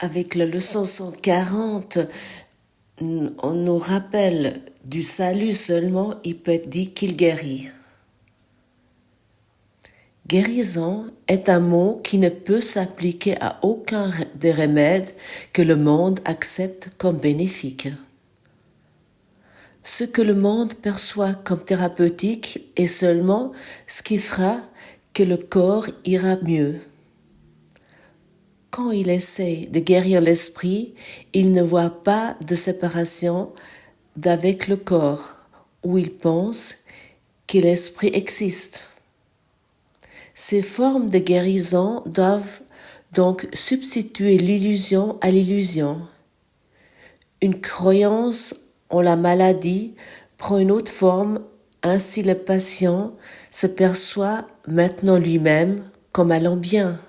avec la leçon 140, on nous rappelle du salut seulement, il peut être dit qu'il guérit. Guérison est un mot qui ne peut s'appliquer à aucun des remèdes que le monde accepte comme bénéfiques. Ce que le monde perçoit comme thérapeutique est seulement ce qui fera que le corps ira mieux. Quand il essaie de guérir l'esprit, il ne voit pas de séparation d'avec le corps, où il pense que l'esprit existe. Ces formes de guérison doivent donc substituer l'illusion à l'illusion. Une croyance en la maladie prend une autre forme, ainsi le patient se perçoit maintenant lui-même comme allant bien.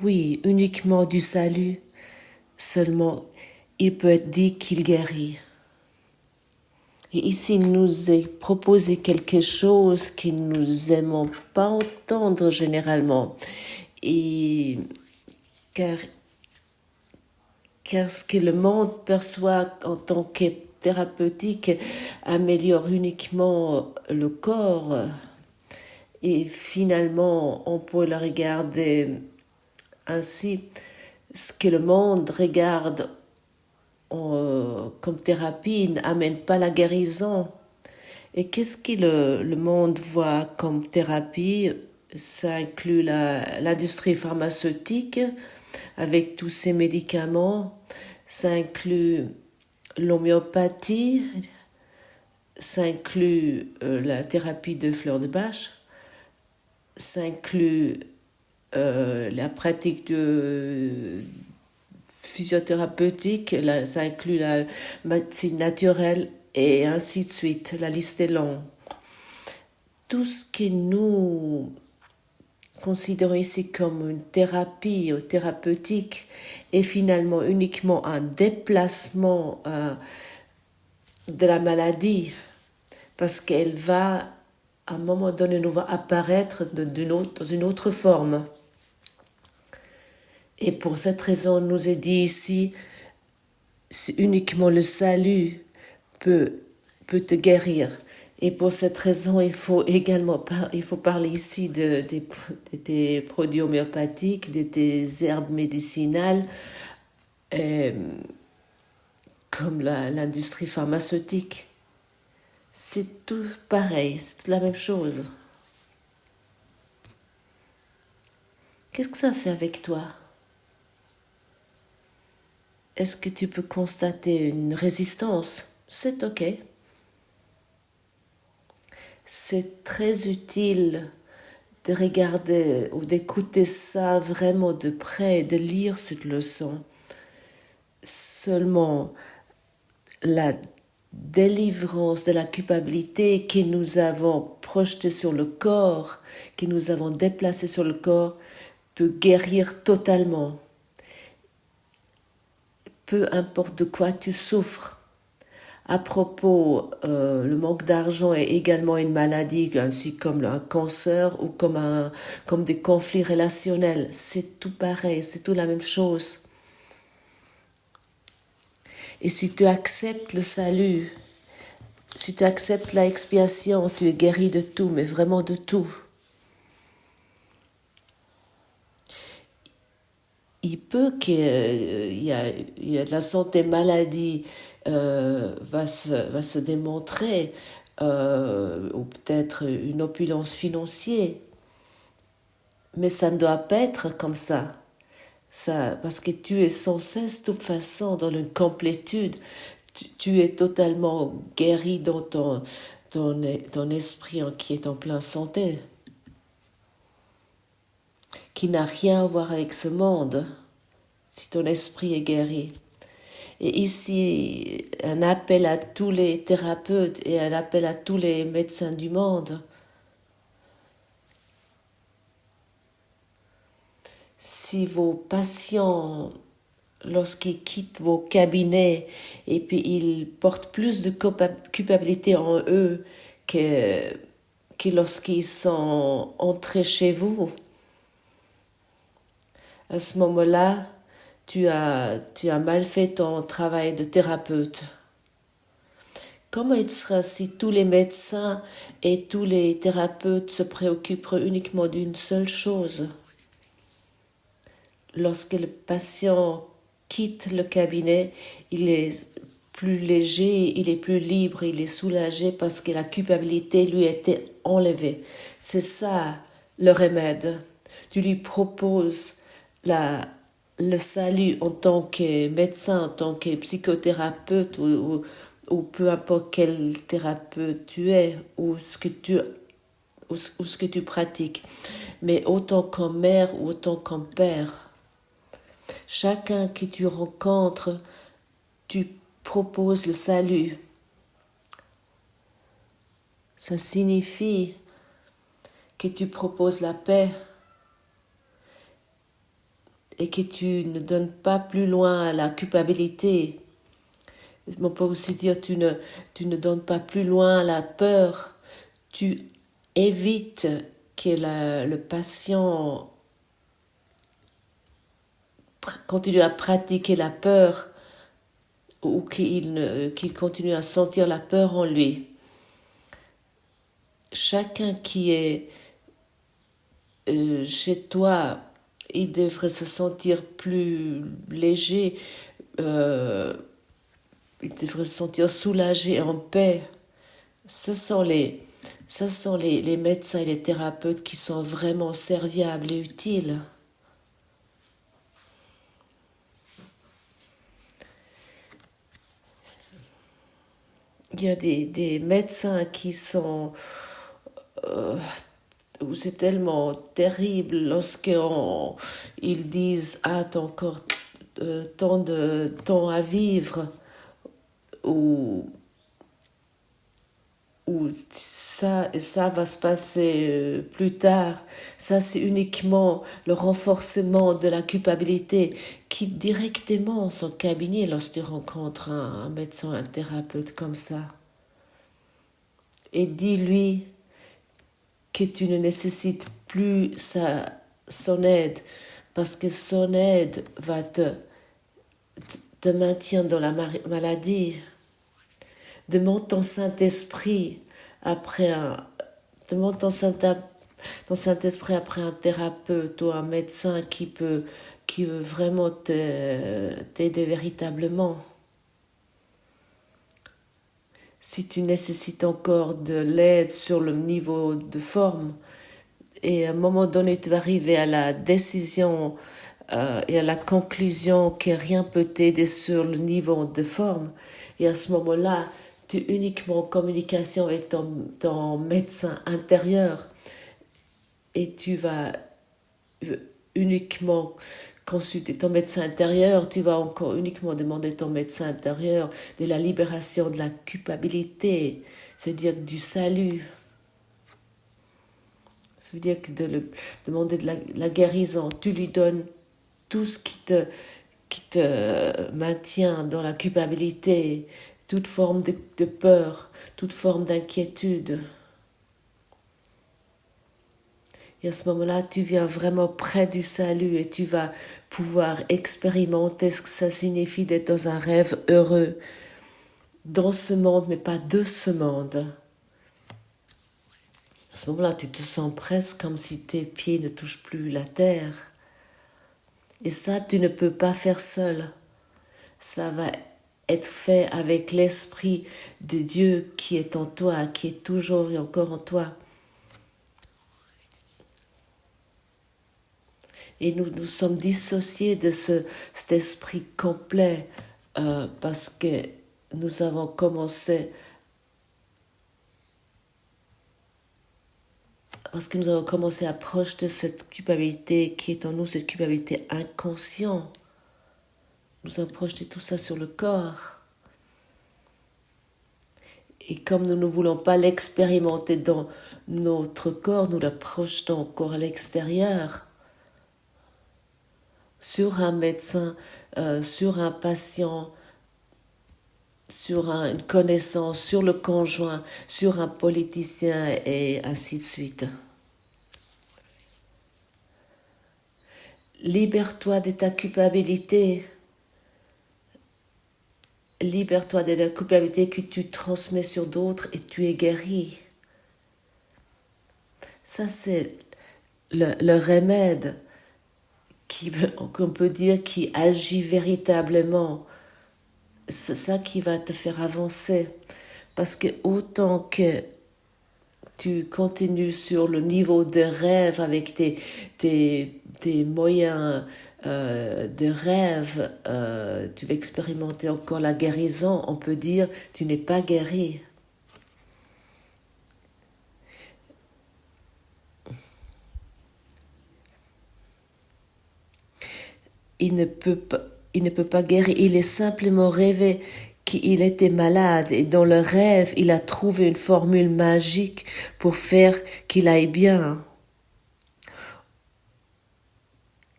Oui, uniquement du salut, seulement il peut être dit qu'il guérit. Et ici, il nous est proposé quelque chose que nous aimons pas entendre généralement. Et car ce que le monde perçoit en tant que thérapeutique améliore uniquement le corps. Et finalement, on peut le regarder ainsi. Ce que le monde regarde comme thérapie n'amène pas la guérison. Et qu'est-ce que le monde voit comme thérapie? Ça inclut l'industrie pharmaceutique avec tous ces médicaments, ça inclut l'homéopathie, ça inclut la thérapie de fleurs de Bach, ça inclut la pratique de physiothérapeutique, ça inclut la médecine naturelle et ainsi de suite. La liste est longue. Tout ce que nous considérons ici comme une thérapie ou thérapeutique est finalement uniquement un déplacement de la maladie, parce qu'elle va, à un moment donné, nous va apparaître dans une autre forme. Et pour cette raison, il nous est dit ici, c'est uniquement le salut peut te guérir. Et pour cette raison, il faut parler ici des produits homéopathiques, des herbes médicinales, comme l'industrie pharmaceutique. C'est tout pareil, c'est toute la même chose. Qu'est-ce que ça fait avec toi? Est-ce que tu peux constater une résistance? C'est ok. C'est très utile de regarder ou d'écouter ça vraiment de près, de lire cette leçon. Seulement la délivrance de la culpabilité que nous avons projetée sur le corps, que nous avons déplacée sur le corps, peut guérir totalement. Peu importe de quoi tu souffres. À propos, le manque d'argent est également une maladie, ainsi comme un cancer ou comme des conflits relationnels. C'est tout pareil, c'est tout la même chose. Et si tu acceptes le salut, si tu acceptes la expiation, tu es guéri de tout, mais vraiment de tout. Il peut qu'il y a de la santé maladie va se démontrer, ou peut-être une opulence financière, mais ça ne doit pas être comme ça. Parce que tu es sans cesse de toute façon dans une complétude, tu es totalement guéri dans ton esprit qui est en pleine santé, qui n'a rien à voir avec ce monde, si ton esprit est guéri. Et ici, un appel à tous les thérapeutes et un appel à tous les médecins du monde. Si vos patients, lorsqu'ils quittent vos cabinets, et puis ils portent plus de culpabilité en eux que lorsqu'ils sont entrés chez vous, À ce moment-là, tu as mal fait ton travail de thérapeute. Comment il sera si tous les médecins et tous les thérapeutes se préoccuperaient uniquement d'une seule chose? Lorsque le patient quitte le cabinet, il est plus léger, il est plus libre, il est soulagé parce que la culpabilité lui a été enlevée. C'est ça le remède. Tu lui proposes le salut en tant que médecin, en tant que psychothérapeute ou peu importe quel thérapeute tu es ou ce que tu pratiques, mais autant qu'en mère ou autant qu'en père. Chacun que tu rencontres, tu proposes le salut. Ça signifie que tu proposes la paix et que tu ne donnes pas plus loin à la culpabilité. On peut aussi dire tu ne donnes pas plus loin à la peur. Tu évites que le patient continue à pratiquer la peur ou qu'il continue à sentir la peur en lui. Chacun qui est chez toi, il devrait se sentir plus léger, il devrait se sentir soulagé, en paix. Ce sont les médecins et les thérapeutes qui sont vraiment serviables et utiles. Il y a des médecins qui sont où c'est tellement terrible lorsqu'ils disent t'as encore tant de temps à vivre ou ça va se passer plus tard. Ça, c'est uniquement le renforcement de la culpabilité. Quitte directement son cabinet lorsque tu rencontres un médecin, un thérapeute comme ça. Et dis-lui que tu ne nécessites plus son aide, parce que son aide va te maintenir dans la maladie. Demande ton Saint-Esprit après demande ton Saint-Esprit après un thérapeute ou un médecin qui veut vraiment t'aider véritablement. Si tu nécessites encore de l'aide sur le niveau de forme, et à un moment donné, tu vas arriver à la décision et à la conclusion que rien peut t'aider sur le niveau de forme, et à ce moment-là, tu es uniquement en communication avec ton médecin intérieur et tu vas uniquement consulter ton médecin intérieur, tu vas encore uniquement demander ton médecin intérieur de la libération de la culpabilité, c'est-à-dire du salut. Ça veut dire que demander de la guérison, tu lui donnes tout ce qui te maintient dans la culpabilité, toute forme de peur, toute forme d'inquiétude. Et à ce moment-là, tu viens vraiment près du salut et tu vas pouvoir expérimenter ce que ça signifie d'être dans un rêve heureux, dans ce monde, mais pas de ce monde. À ce moment-là, tu te sens presque comme si tes pieds ne touchent plus la terre. Et ça, tu ne peux pas faire seul. Ça va être fait avec l'Esprit de Dieu qui est en toi, qui est toujours et encore en toi. Et nous sommes dissociés de cet esprit complet parce que nous avons commencé à projeter cette culpabilité qui est en nous, cette culpabilité inconsciente. Nous avons projeté tout ça sur le corps. Et comme nous ne voulons pas l'expérimenter dans notre corps, nous la projetons encore à l'extérieur, sur un médecin, sur un patient, sur une connaissance, sur le conjoint, sur un politicien et ainsi de suite. Libère-toi de ta culpabilité. Libère-toi de la culpabilité que tu transmets sur d'autres et tu es guéri. Ça, c'est le remède qu'on peut dire qui agit véritablement. C'est ça qui va te faire avancer. Parce que autant que tu continues sur le niveau de rêve avec tes moyens de rêve, tu vas expérimenter encore la guérison, on peut dire tu n'es pas guéri. Il ne peut pas guérir, il est simplement rêvé qu'il était malade et dans le rêve, il a trouvé une formule magique pour faire qu'il aille bien.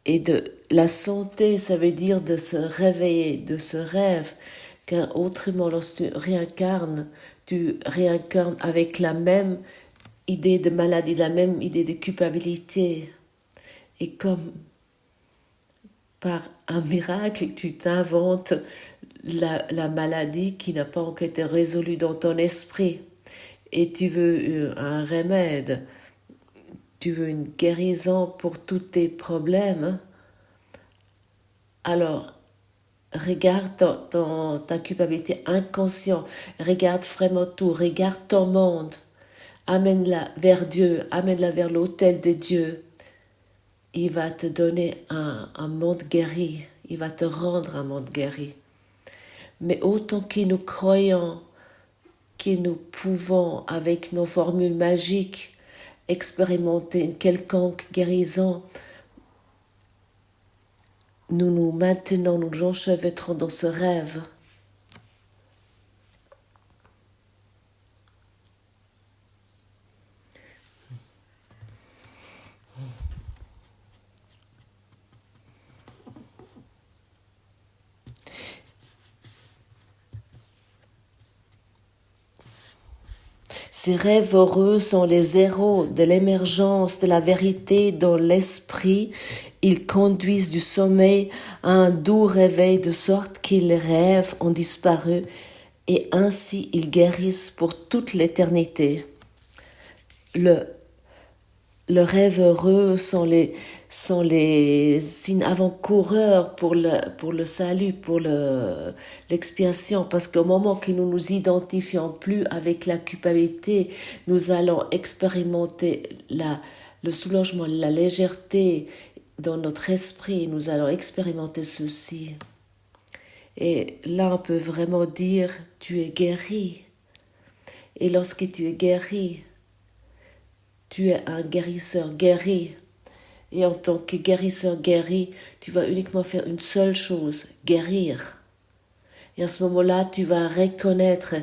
Et de la santé, ça veut dire de se réveiller de ce rêve, car autrement, lorsque tu réincarnes avec la même idée de maladie, la même idée de culpabilité. Et comme par un miracle, tu t'inventes la maladie qui n'a pas encore été résolue dans ton esprit. Et tu veux un remède, tu veux une guérison pour tous tes problèmes. Alors, regarde ta culpabilité inconsciente, regarde vraiment tout, regarde ton monde, amène-la vers Dieu, amène-la vers l'autel de Dieu. Il va te donner un monde guéri, il va te rendre un monde guéri. Mais autant que nous croyons que nous pouvons, avec nos formules magiques, expérimenter une quelconque guérison, nous maintenons, nous enchevêtrons dans ce rêve. Ces rêves heureux sont les héros de l'émergence de la vérité dans l'esprit. Ils conduisent du sommeil à un doux réveil de sorte qu'ils rêves ont disparu et ainsi ils guérissent pour toute l'éternité. Le rêve heureux sont les signes avant-coureurs pour le salut, pour l'expiation, parce qu'au moment que nous nous identifions plus avec la culpabilité, nous allons expérimenter le soulagement, la légèreté dans notre esprit, nous allons expérimenter ceci. Et là, on peut vraiment dire, tu es guéri. Et lorsque tu es guéri, tu es un guérisseur guéri. Et en tant que guérisseur guéri, tu vas uniquement faire une seule chose, guérir. Et à ce moment-là, tu vas reconnaître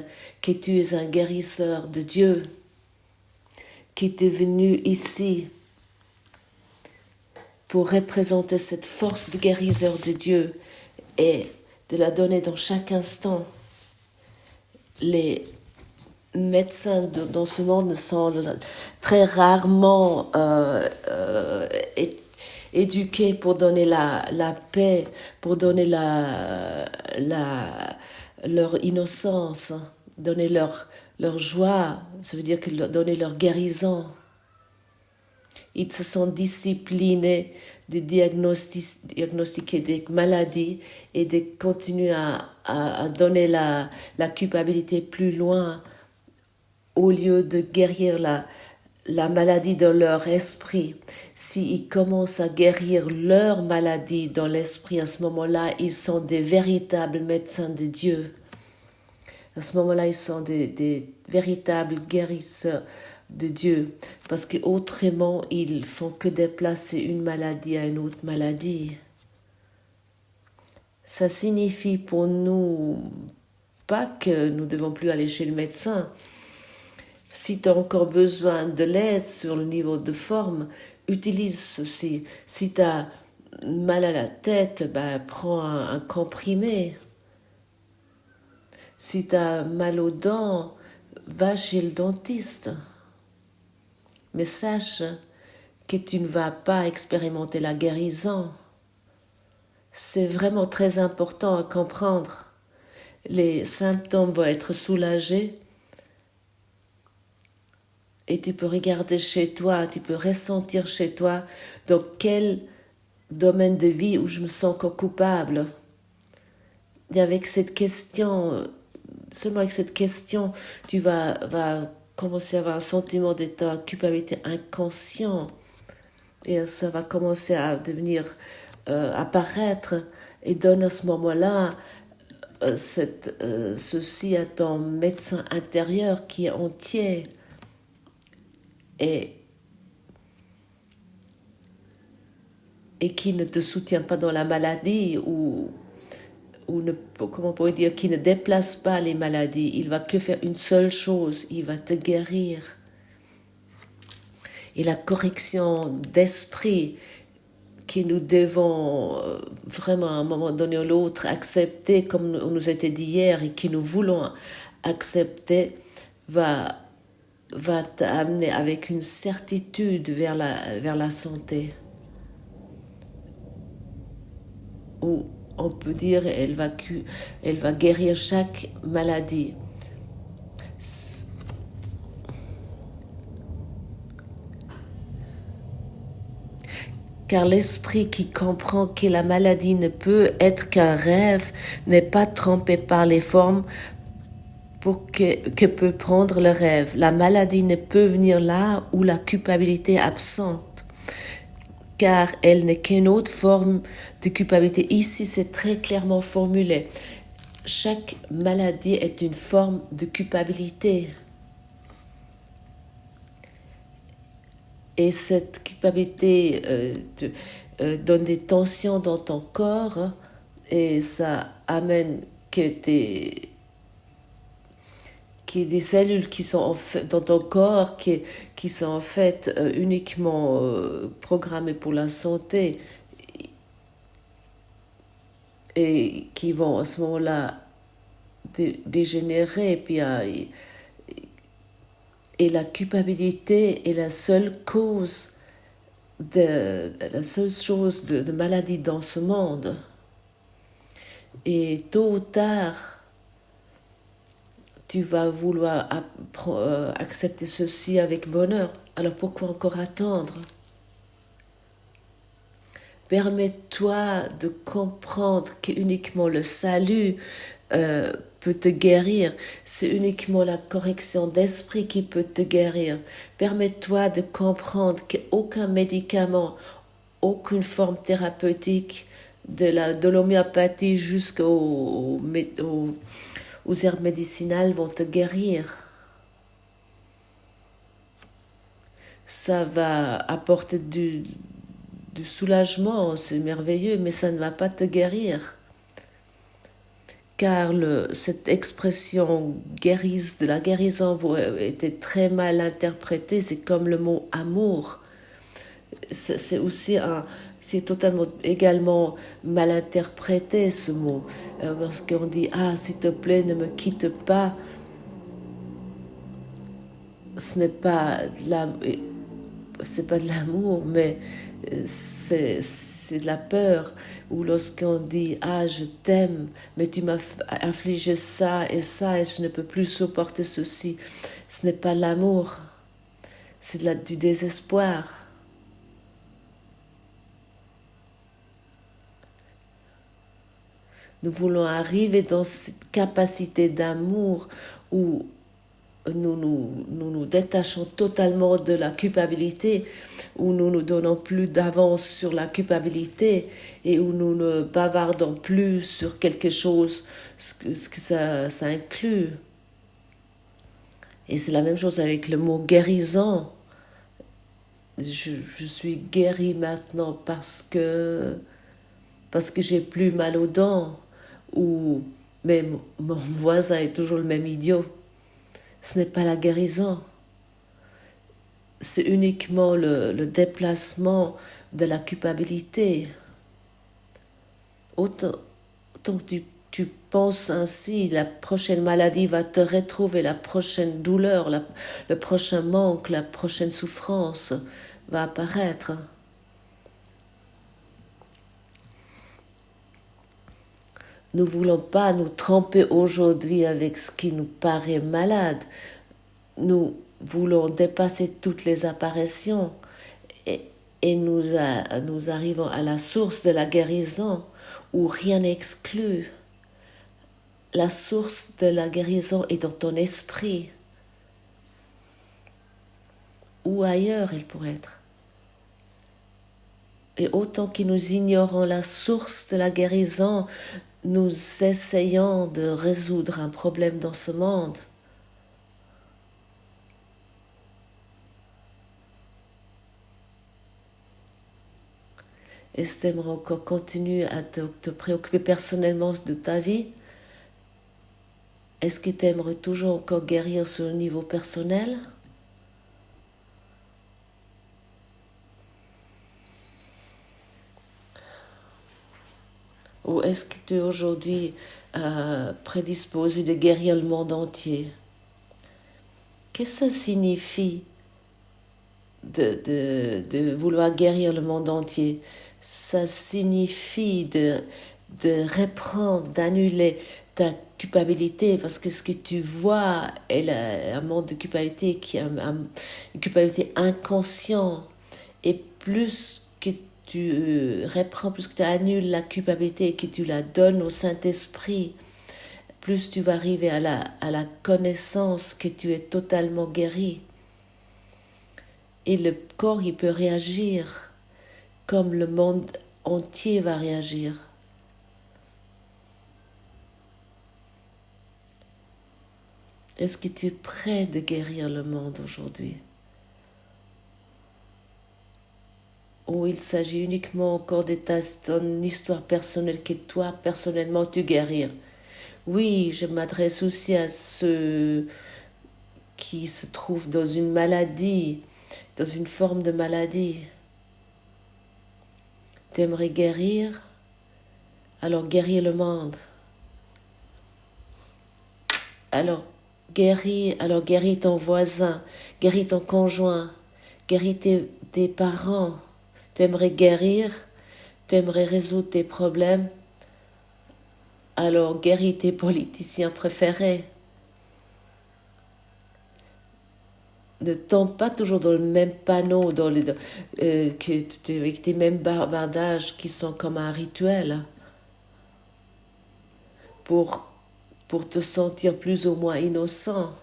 que tu es un guérisseur de Dieu, qui est venu ici pour représenter cette force de guérisseur de Dieu et de la donner dans chaque instant. Les médecins dans ce monde sont très rarement éduqués pour donner la paix, pour donner leur innocence, donner leur joie, ça veut dire que donner leur guérison. Ils se sont disciplinés de diagnostiquer des maladies et de continuer à donner la culpabilité plus loin au lieu de guérir la maladie dans leur esprit. S'ils commencent à guérir leur maladie dans l'esprit, à ce moment-là, ils sont des véritables médecins de Dieu. À ce moment-là, ils sont des véritables guérisseurs de Dieu, parce qu'autrement, ils font que déplacer une maladie à une autre maladie. Ça signifie pour nous pas que nous ne devons plus aller chez le médecin. Si tu as encore besoin de l'aide sur le niveau de forme, utilise ceci. Si tu as mal à la tête, prends un comprimé. Si tu as mal aux dents, va chez le dentiste. Mais sache que tu ne vas pas expérimenter la guérison. C'est vraiment très important à comprendre. Les symptômes vont être soulagés et tu peux regarder chez toi, tu peux ressentir chez toi dans quel domaine de vie où je me sens encore coupable. Et avec cette question, seulement avec cette question, tu vas commencer à avoir un sentiment de ta culpabilité inconscient et ça va commencer à devenir apparaître et donne à ce moment-là ceci à ton médecin intérieur qui est entier et, et qui ne te soutient pas dans la maladie ou ne, comment on pourrait dire, qui ne déplace pas les maladies. Il va que faire une seule chose, il va te guérir. Et la correction d'esprit que nous devons vraiment à un moment donné ou l'autre accepter comme on nous était dit hier et que nous voulons accepter va t'amener avec une certitude vers la santé. Où on peut dire elle va guérir chaque maladie. Car l'esprit qui comprend que la maladie ne peut être qu'un rêve n'est pas trompé par les formes que peut prendre le rêve. La maladie ne peut venir là où la culpabilité est absente, car elle n'est qu'une autre forme de culpabilité. Ici, c'est très clairement formulé. Chaque maladie est une forme de culpabilité. Et cette culpabilité donne des tensions dans ton corps et ça amène que des cellules qui sont en fait dans ton corps qui sont en fait uniquement programmées pour la santé et qui vont à ce moment-là dégénérer et la culpabilité est la seule cause la seule chose de maladie dans ce monde. Et tôt ou tard, tu vas vouloir accepter ceci avec bonheur. Alors pourquoi encore attendre? Permets-toi de comprendre qu'uniquement le salut peut te guérir. C'est uniquement la correction d'esprit qui peut te guérir. Permets-toi de comprendre qu'aucun médicament, aucune forme thérapeutique, de l'homéopathie jusqu'aux herbes médicinales vont te guérir. Ça va apporter du soulagement, c'est merveilleux, mais ça ne va pas te guérir. Car cette expression de la guérison était très mal interprétée, c'est comme le mot amour. C'est aussi c'est totalement également mal interprété ce mot. Lorsqu'on dit ah s'il te plaît ne me quitte pas, ce n'est pas de l'amour, mais c'est de la peur. Ou lorsqu'on dit ah je t'aime mais tu m'as infligé ça et je ne peux plus supporter ceci, ce n'est pas l'amour, c'est du désespoir. Nous voulons arriver dans cette capacité d'amour où nous détachons totalement de la culpabilité, où nous ne donnons plus d'avance sur la culpabilité et où nous ne bavardons plus sur quelque chose, ce que ça inclut. Et c'est la même chose avec le mot guérison. Je suis guérie maintenant parce que j'ai plus mal aux dents, mais mon voisin est toujours le même idiot. Ce n'est pas la guérison. C'est uniquement le déplacement de la culpabilité. Autant que tu penses ainsi, la prochaine maladie va te retrouver, la prochaine douleur, le prochain manque, la prochaine souffrance va apparaître. Nous ne voulons pas nous tromper aujourd'hui avec ce qui nous paraît malade. Nous voulons dépasser toutes les apparitions et nous arrivons à la source de la guérison où rien n'est exclu. La source de la guérison est dans ton esprit. Ou ailleurs il pourrait être. Et autant que nous ignorons la source de la guérison, nous essayons de résoudre un problème dans ce monde. Est-ce que tu aimerais encore continuer à te préoccuper personnellement de ta vie? Est-ce que tu aimerais toujours encore guérir sur le niveau personnel? Ou est-ce que tu es aujourd'hui prédisposé de guérir le monde entier? Qu'est-ce que ça signifie de vouloir guérir le monde entier? Ça signifie de reprendre, d'annuler ta culpabilité, parce que ce que tu vois est un monde de culpabilité qui est une culpabilité inconsciente. Et plus que tu reprends, plus que tu annules la culpabilité et que tu la donnes au Saint-Esprit, plus tu vas arriver à la connaissance que tu es totalement guéri. Et le corps, il peut réagir comme le monde entier va réagir. Est-ce que tu es prêt de guérir le monde aujourd'hui? Ou il s'agit uniquement encore de ton histoire personnelle que toi, personnellement, tu guérir? Oui, je m'adresse aussi à ceux qui se trouvent dans une maladie, dans une forme de maladie. Tu aimerais guérir? Alors guéris le monde. Alors guéris ton voisin, guéris ton conjoint, guéris tes parents. Tu aimerais guérir? Tu aimerais résoudre tes problèmes? Alors guéris tes politiciens préférés. Ne tombe pas toujours dans le même panneau, avec tes mêmes bavardages qui sont comme un rituel pour te sentir plus ou moins innocent.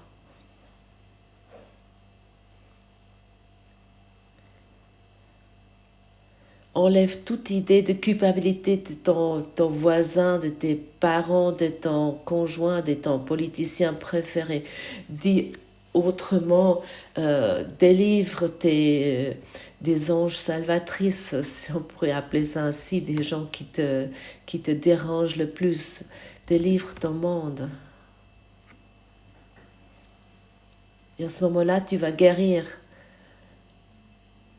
Enlève toute idée de culpabilité de ton voisin, de tes parents, de ton conjoint, de ton politicien préféré. Dis autrement, délivre des anges salvatrices, si on pourrait appeler ça ainsi, des gens qui te dérangent le plus. Délivre ton monde. Et à ce moment-là, tu vas guérir.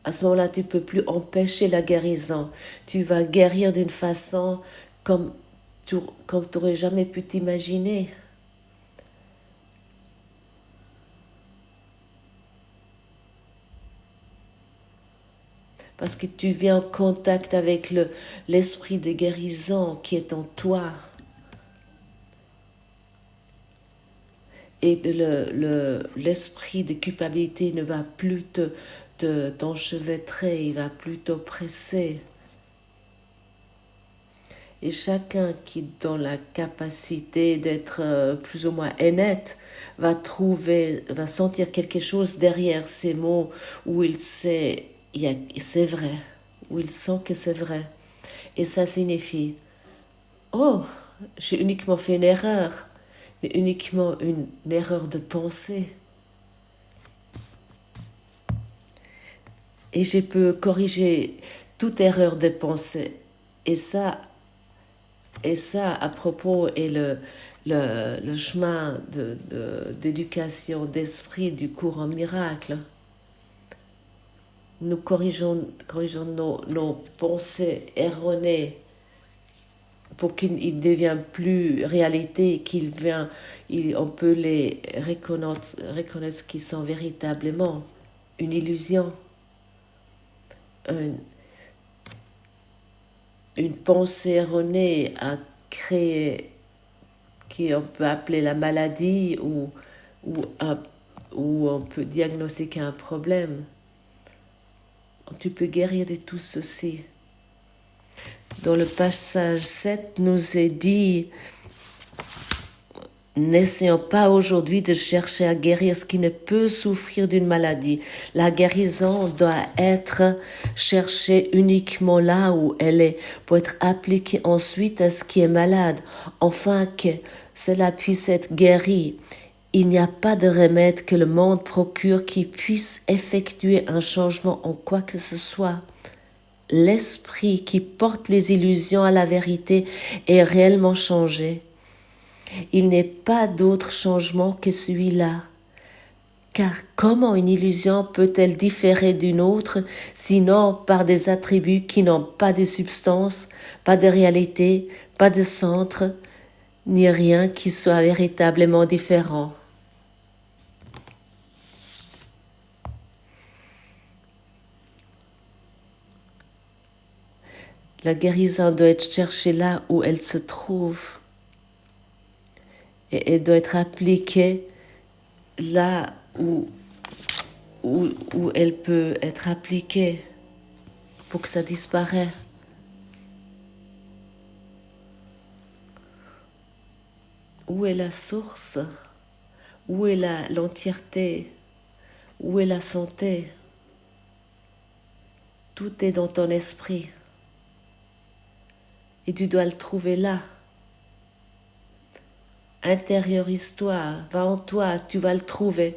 À ce moment-là, tu ne peux plus empêcher la guérison. Tu vas guérir d'une façon comme tu n'aurais jamais pu t'imaginer. Parce que tu viens en contact avec l'esprit de guérison qui est en toi. Et l'esprit de culpabilité ne va plus t'enchevêtrer, il va plus t'oppresser. Et chacun qui est dans la capacité d'être plus ou moins honnête va sentir quelque chose derrière ces mots où il sait, c'est vrai, où il sent que c'est vrai. Et ça signifie, oh, j'ai uniquement fait une erreur, mais uniquement une erreur de pensée. Et je peux corriger toute erreur de pensée. Et ça, à propos, est le chemin d'éducation d'esprit du courant miracle. Nous corrigeons nos pensées erronées pour qu'ils ne deviennent plus réalité, on peut les reconnaître qu'ils sont véritablement une illusion, une pensée erronée a créer, qu'on peut appeler la maladie ou, ou on peut diagnostiquer un problème. Tu peux guérir de tout ceci. Dans le passage 7, nous est dit, n'essayons pas aujourd'hui de chercher à guérir ce qui ne peut souffrir d'une maladie. La guérison doit être cherchée uniquement là où elle est, pour être appliquée ensuite à ce qui est malade, afin que cela puisse être guéri. Il n'y a pas de remède que le monde procure qui puisse effectuer un changement en quoi que ce soit. L'esprit qui porte les illusions à la vérité est réellement changé. Il n'est pas d'autre changement que celui-là. Car comment une illusion peut-elle différer d'une autre, sinon par des attributs qui n'ont pas de substance, pas de réalité, pas de centre, ni rien qui soit véritablement différent. La guérison doit être cherchée là où elle se trouve. Et elle doit être appliquée là où elle peut être appliquée pour que ça disparaisse. Où est la source? Où est l'entièreté? Où est la santé? Tout est dans ton esprit. Et tu dois le trouver là. Intériorise-toi, va en toi, tu vas le trouver.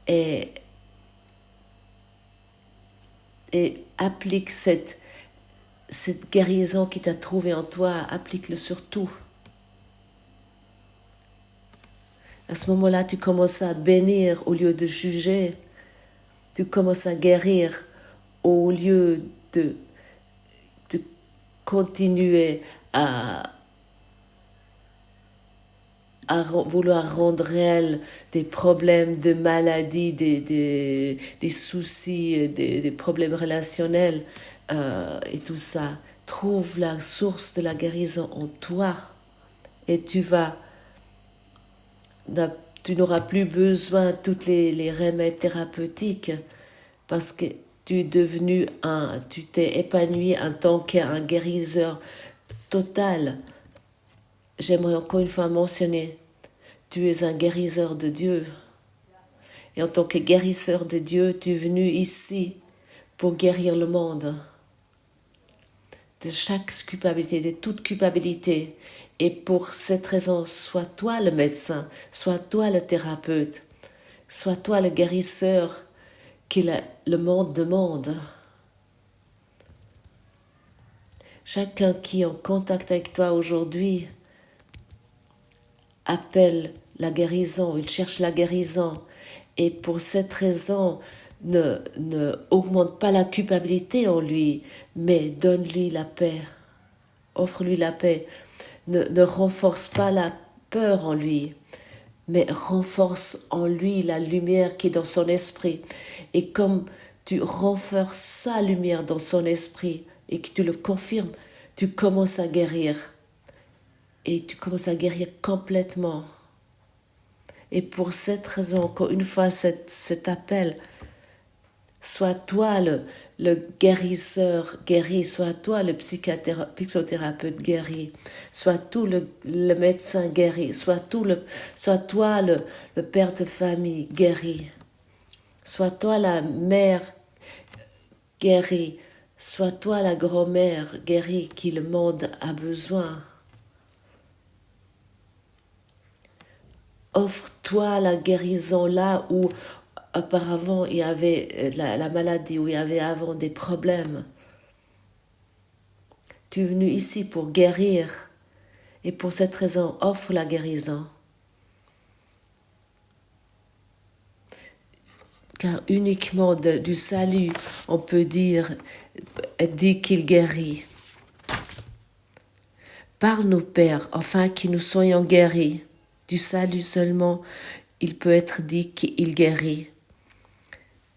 Et applique cette guérison qui t'a trouvé en toi, applique-le sur tout. À ce moment-là, tu commences à bénir au lieu de juger. Tu commences à guérir au lieu de continuer à vouloir rendre réel des problèmes de maladie, des soucis, des problèmes relationnels et tout ça. Trouve la source de la guérison en toi et tu n'auras plus besoin de tous les remèdes thérapeutiques parce que tu t'es épanoui en tant qu'un guérisseur total. J'aimerais encore une fois mentionner, tu es un guérisseur de Dieu. Et en tant que guérisseur de Dieu, tu es venu ici pour guérir le monde de chaque culpabilité, de toute culpabilité. Et pour cette raison, sois toi le médecin, sois toi le thérapeute, sois toi le guérisseur que le monde demande. Chacun qui est en contact avec toi aujourd'hui appelle la guérison, il cherche la guérison. Et pour cette raison, ne augmente pas la culpabilité en lui, mais donne-lui la paix. Offre-lui la paix. Ne renforce pas la peur en lui, mais renforce en lui la lumière qui est dans son esprit. Et comme tu renforces sa lumière dans son esprit et que tu le confirmes, tu commences à guérir. Et tu commences à guérir complètement. Et pour cette raison, encore une fois, cet appel, sois toi le guérisseur guéri, sois toi le psychothérapeute guéri, sois toi le médecin guéri, sois toi le père de famille guéri, sois toi la mère guérie, sois toi la grand-mère guérie qui le monde a besoin. Offre-toi la guérison là où auparavant il y avait la maladie, où il y avait avant des problèmes. Tu es venu ici pour guérir et pour cette raison, offre la guérison. Car uniquement du salut, on peut dire qu'il guérit. Parle-nous, Père, afin que nous soyons guéris. Du salut seulement, il peut être dit qu'il guérit.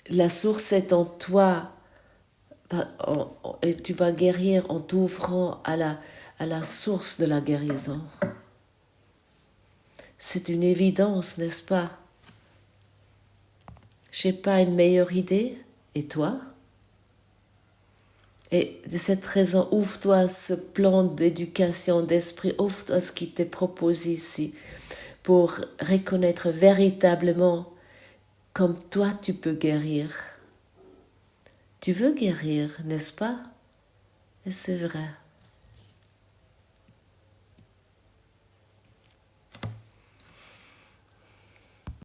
La source est en toi et tu vas guérir en t'ouvrant à à la source de la guérison. C'est une évidence, n'est-ce pas? J'ai pas une meilleure idée, et toi? Et de cette raison, ouvre-toi à ce plan d'éducation d'esprit, ouvre-toi à ce qui t'est proposé ici, pour reconnaître véritablement comme toi tu peux guérir. Tu veux guérir, n'est-ce pas? Et c'est vrai.